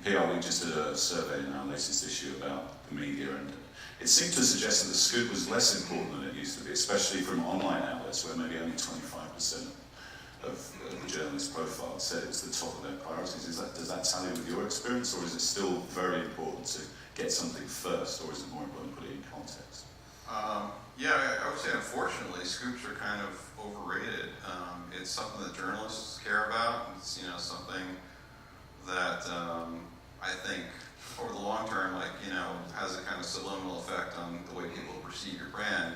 PR Week just did a survey in our latest issue about the media, and it seemed to suggest that the scoop was less important than it used to be, especially from online outlets where maybe only 25% of the journalist profile said it was the top of their priorities. Does that tally with your experience, or is it still very important to get something first, or is it more important to put it in context? Yeah, I would say unfortunately scoops are kind of overrated. It's something that journalists care about. It's something that I think over the long term, has a kind of subliminal effect on the way people perceive your brand.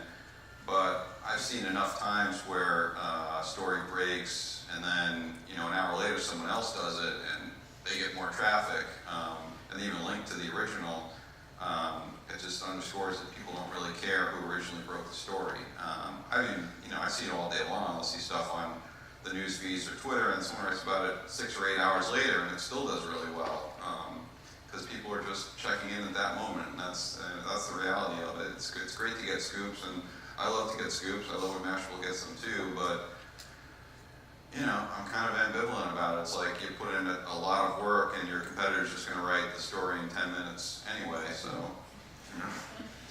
But I've seen enough times where a story breaks and then an hour later someone else does it and they get more traffic and they even link to the original. It just underscores that people don't really care who originally wrote the story. I see it all day long. I'll see stuff on the news feeds or Twitter, and someone writes about it 6 or 8 hours later, and it still does really well because people are just checking in at that moment, and that's the reality of it. It's great to get scoops, and I love to get scoops. I love when Mashable gets them too, but I'm kind of ambivalent about it. It's like you put in a lot of work, and your competitor's just going to write the story in 10 minutes anyway. So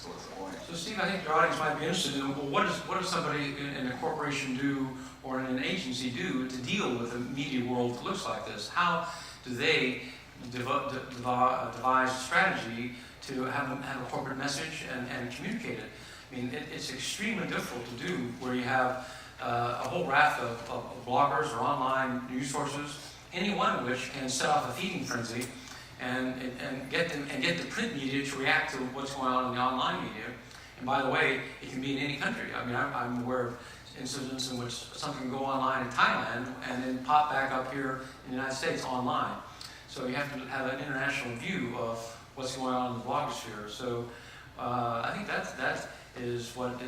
what's the point? So Steve, I think your audience might be interested in, well, what does somebody in a corporation do or in an agency do to deal with a media world that looks like this? How do they devise a strategy to have a corporate message and communicate it? I mean, it's extremely difficult to do where you have a whole raft of bloggers or online news sources, any one of which can set off a feeding frenzy and get the print media to react to what's going on in the online media. And by the way, it can be in any country. I mean, I'm aware of incidents in which something can go online in Thailand and then pop back up here in the United States online. So you have to have an international view of what's going on in the blogosphere. So I think that is what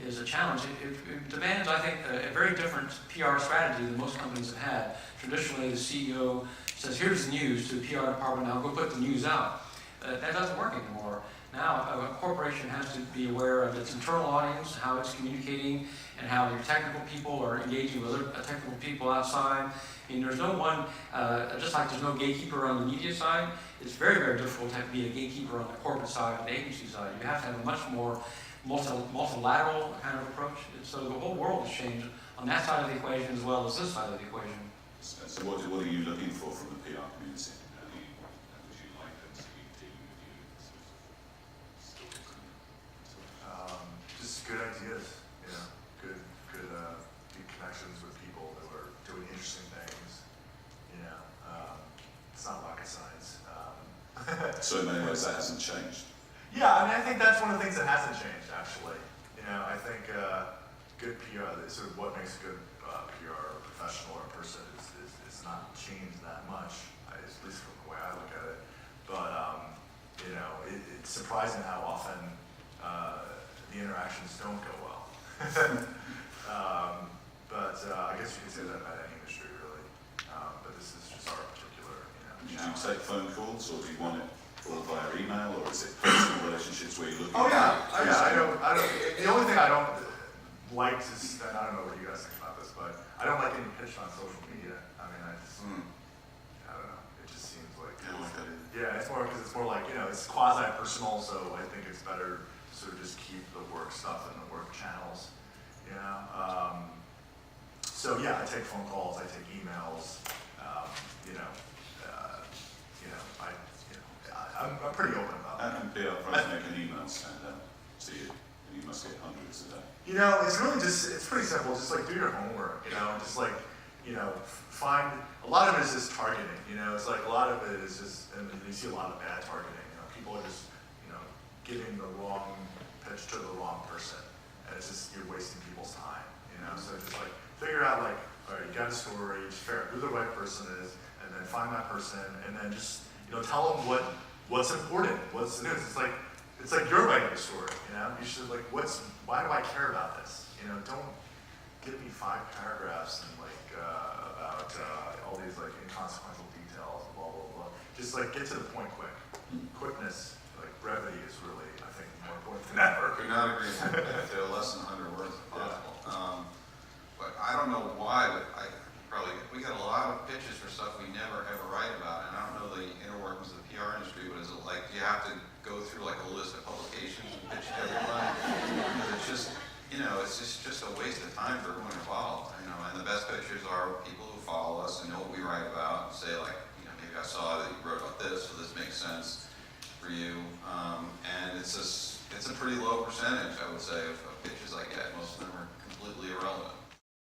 is a challenge. It demands, I think, a very different PR strategy than most companies have had. Traditionally, the CEO says, here's the news to the PR department, now go put the news out. That doesn't work anymore. Now, a corporation has to be aware of its internal audience, how it's communicating, and how your technical people are engaging with other technical people outside. I mean, there's no one, just like there's no gatekeeper on the media side, it's very, very difficult to be a gatekeeper on the corporate side or the agency side. You have to have a much more multilateral kind of approach. So the whole world has changed on that side of the equation as well as this side of the equation. So what are you looking for from the PR community? Would you like them to be dealing with you? Just good ideas, good connections with people who are doing interesting things. It's not rocket science. So in many ways that hasn't changed. Yeah, I mean, I think that's one of the things that hasn't changed, actually. I think good PR, sort of what makes a good PR professional or person is not changed that much, at least from the way I look at it. But, it's surprising how often the interactions don't go well. But I guess you could say that about any industry, really. But this is just our particular, Do you take phone calls, or do you want it all via email, or is it personal relationships where you're looking I don't. The only thing I don't like is, and I don't know what you guys think about this, but I don't like getting pitched on social media. I mean, I don't know. It just seems like it's more because it's more like it's quasi-personal. So I think it's better to sort of just keep the work stuff in the work channels. So yeah, I take phone calls, I take emails. I'm pretty open about that. And PR pros make an email send out to you, and you must get hundreds a day. It's really it's pretty simple. Just like do your homework, just like, find, a lot of it is just targeting, it's like a lot of it is just, and you see a lot of bad targeting, people are just, giving the wrong pitch to the wrong person, and it's just, you're wasting people's time, so just like, figure out like, all right, you got a story, just figure out who the right person is, and then find that person, and then just, tell them what's important, what's the news. It's like you're writing a story, you should like, why do I care about this? Don't give me 5 paragraphs and like, about all these like inconsequential details, blah, blah, blah. Just like get to the point quick. Quickness, like brevity is really, I think, more important than ever. Could not agree to less than 100 words if possible. But I don't know why, but we got a lot of pitches for stuff we never ever write about, and I don't know the inner workings PR industry, but is it like, do you have to go through like a list of publications and pitch to everyone? Because it's just, it's just a waste of time for everyone involved, and the best pitchers are people who follow us and know what we write about and say like, maybe I saw that you wrote about this, so this makes sense for you. And it's a pretty low percentage, I would say, of pitches I get. Most of them are completely irrelevant.